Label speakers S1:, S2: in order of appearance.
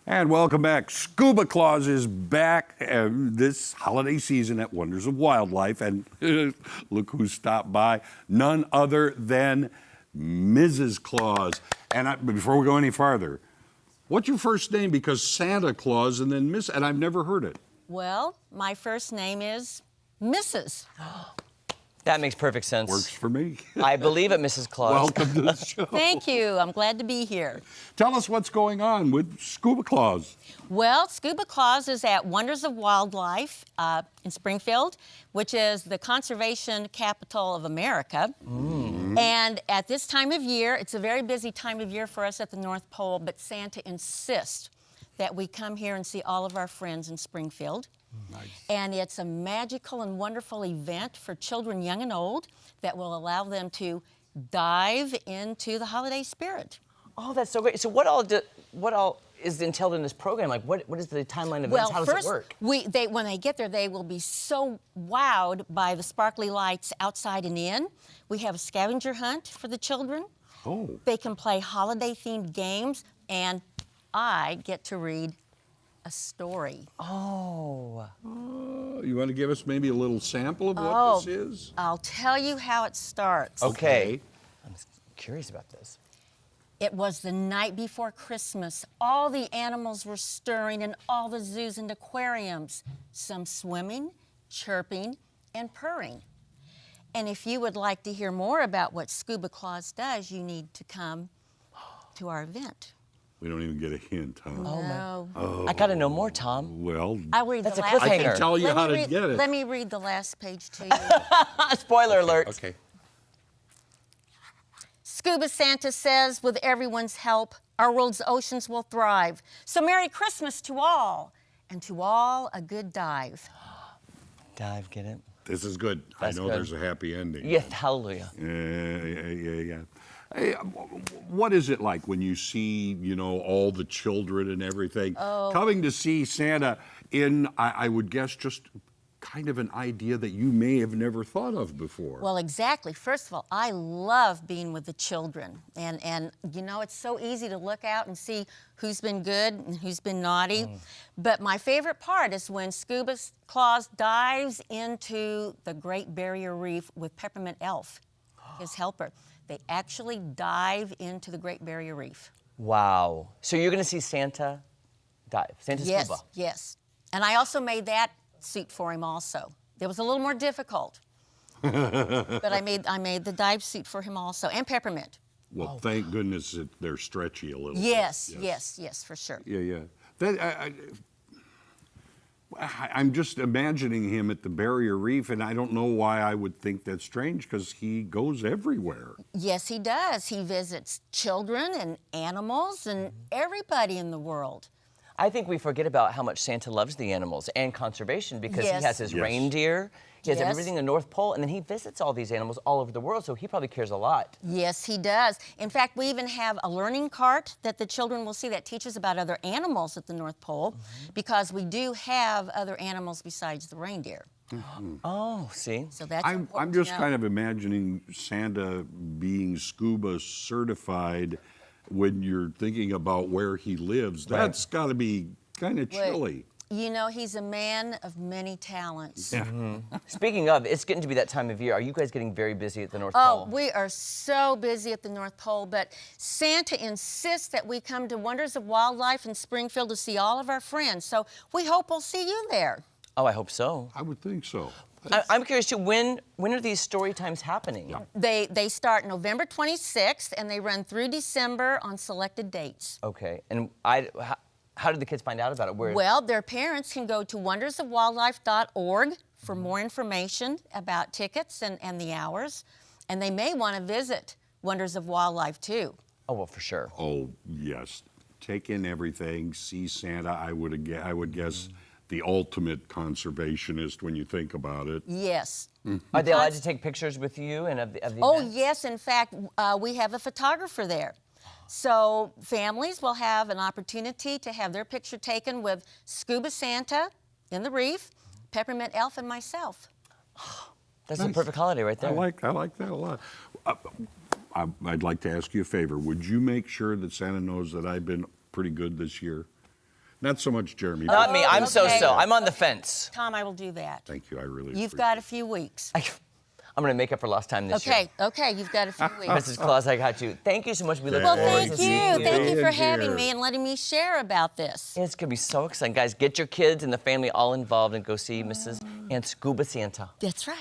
S1: And welcome back. Scuba Claus is back this holiday season at Wonders of Wildlife. And look who stopped by. None other than Mrs. Claus. And before we go any farther, what's your first name? Because Santa Claus and then Miss, and I've never heard it.
S2: Well, my first name is Mrs.
S3: That makes perfect sense.
S1: Works for me.
S3: I believe it, Mrs. Claus.
S1: Welcome to the show.
S2: Thank you. I'm glad to be here.
S1: Tell us what's going on with Scuba Claus.
S2: Well, Scuba Claus is at Wonders of Wildlife in Springfield, which is the conservation capital of America. And at this time of year, it's a very busy time of year for us at the North Pole, but Santa insists that we come here and see all of our friends in Springfield. Nice. And it's a magical and wonderful event for children young and old that will allow them to dive into the holiday spirit.
S3: Oh, that's so great. So what all is entailed in this program? Like, what is the timeline of events? How does it work?
S2: When they get there, they will be so wowed by the sparkly lights outside and in. We have a scavenger hunt for the children.
S1: Oh.
S2: They can play holiday-themed games, and I get to read a story.
S3: Oh.
S1: You want to give us maybe a little sample of what this is?
S2: I'll tell you how it starts.
S3: Okay. I'm curious about this.
S2: It was the night before Christmas. All the animals were stirring in all the zoos and aquariums, some swimming, chirping, and purring. And if you would like to hear more about what Scuba Claus does, you need to come to our event.
S1: We don't even get a hint, huh?
S2: No.
S1: Oh.
S3: I got to know more, Tom.
S1: Well,
S2: I'll read
S3: That's
S2: the
S3: a
S2: last
S3: cliffhanger.
S1: I can tell you how to
S2: read,
S1: get it.
S2: Let me read the last page to you.
S3: Spoiler alert.
S1: Okay.
S2: Scuba Santa says, with everyone's help, our world's oceans will thrive. So Merry Christmas to all, and to all a good dive.
S3: Dive, get it?
S1: This is good.
S3: That's
S1: I know
S3: good.
S1: there's a happy ending.
S3: Yeah, hallelujah.
S1: Yeah. Hey, what is it like when you see, all the children and everything coming to see Santa in, I would guess, just kind of an idea that you may have never thought of before?
S2: Well, exactly. First of all, I love being with the children. And it's so easy to look out and see who's been good and who's been naughty. But my favorite part is when Scuba Claus dives into the Great Barrier Reef with Peppermint Elf, his helper. They actually dive into the Great Barrier Reef.
S3: Wow. So you're going to see Santa dive, Santa Scuba?
S2: Yes. And I also made that suit for him also. It was a little more difficult. But I made the dive suit for him also, and Peppermint.
S1: Well, thank goodness that they're stretchy a little bit.
S2: Yes, for sure.
S1: Yeah. I'm just imagining him at the Barrier Reef, and I don't know why I would think that's strange, because he goes everywhere.
S2: Yes, he does. He visits children and animals and everybody in the world.
S3: I think we forget about how much Santa loves the animals and conservation, because he has his reindeer, he has everything in the North Pole, and then he visits all these animals all over the world, so he probably cares a lot.
S2: Yes, he does. In fact, we even have a learning cart that the children will see that teaches about other animals at the North Pole, because we do have other animals besides the reindeer.
S3: Oh, see?
S2: So that's
S1: I'm just kind of imagining Santa being scuba certified when you're thinking about where he lives. That's got to be kind of chilly.
S2: He's a man of many talents.
S1: Yeah.
S3: Speaking of, it's getting to be that time of year. Are you guys getting very busy at the North Pole?
S2: Oh, we are so busy at the North Pole, but Santa insists that we come to Wonders of Wildlife in Springfield to see all of our friends. So we hope we'll see you there.
S3: Oh, I hope so.
S1: I would think so.
S3: I'm curious too, when are these story times happening?
S2: Yeah. They start November 26th, and they run through December on selected dates.
S3: Okay, and how did the kids find out about it?
S2: Well, their parents can go to wondersofwildlife.org for more information about tickets and the hours. And they may want to visit Wonders of Wildlife, too.
S3: Oh, well, for sure.
S1: Oh, yes. Take in everything, see Santa. I would guess the ultimate conservationist when you think about it.
S2: Yes.
S3: Are they allowed to take pictures with you and of the
S2: Oh,
S3: events?
S2: yes. In fact, we have a photographer there. So families will have an opportunity to have their picture taken with Scuba Santa in the reef, Peppermint Elf, and myself.
S3: That's a perfect holiday right there.
S1: I like that a lot. I'd like to ask you a favor. Would you make sure that Santa knows that I've been pretty good this year? Not so much Jeremy.
S3: Not me. I'm
S2: okay.
S3: so. I'm on the fence.
S2: Tom, I will do that.
S1: Thank you. I really
S2: You've
S1: appreciate
S2: got a few weeks.
S3: I'm going to make up for lost time this year.
S2: Okay, you've got a few weeks.
S3: Mrs. Claus, I got you. Thank you so much. We look
S2: Well,
S3: forward
S2: thank
S3: to
S2: you.
S3: seeing you.
S2: Thank you for
S1: Being
S2: having
S1: here.
S2: me and letting me share about this.
S3: It's going to be so exciting. Guys, get your kids and the family all involved and go see Mrs. and Scuba Santa.
S2: That's right.